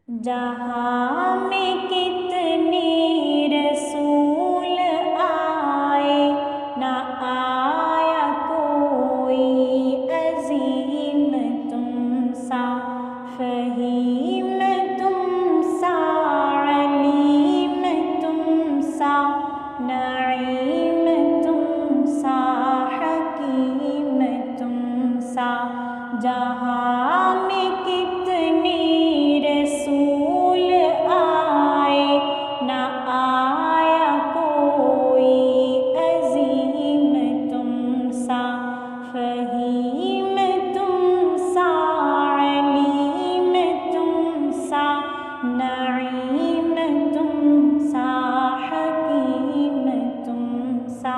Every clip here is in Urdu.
جہاں میں کتنے رسول آئے، نہ آیا کوئی عظیم تم سا، فہیم تم سا، علیم تم سا، نعیم تم سا، حکیم تم سا۔ جہاں میں کتنے رسول آئے، نہ آیا کوئی عظیم تم سا، فہیم تم سا، علیم تم سا، نعیم تم سا، حکیم تم سا۔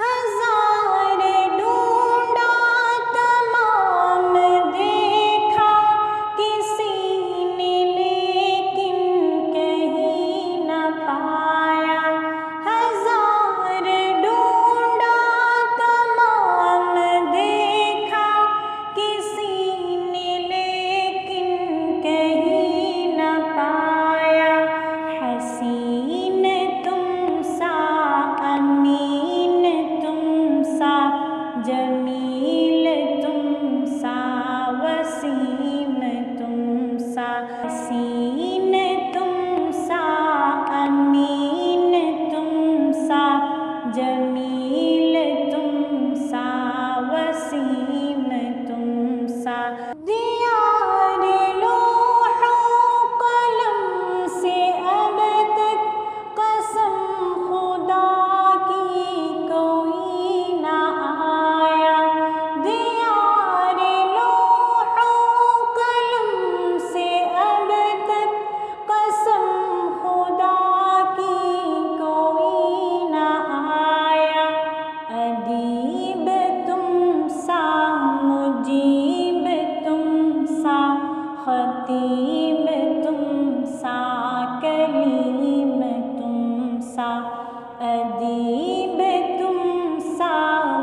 ہزار ڈھونڈا تمام دیکھا، کسی نے لیکن کہیں نہ پایا۔ ہزار ڈھونڈا تمام دیکھا، کسی نے لیکن کہیں نہ پایا۔ حسین تم سا، امین تم سا، جمیل تم سا، وسیم تم سا۔ حسین تم سا، امین تم سا، جمیل تم سا، وسیم تم سا۔ دیار لوح و قلم سے اب تک قسم خدا کی کوئی نہ آیا۔ دیار لوح و قلم سے اب تک قسم خدا کی کوئی نہ آیا۔ ادیب تم سا، مجیب تم سا، خطیب تم سا، کلیم تم سا۔ ادیب تم سا،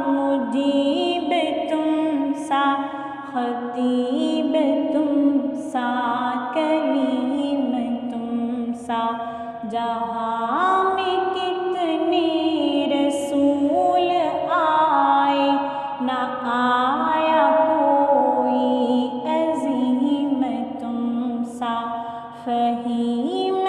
مجیب تم سا، خطیب تم سا، کلیم تم سا۔ جہاں میں کتنے رسول آئے، نہ آیا کوئی عظیم تم سا، فہیم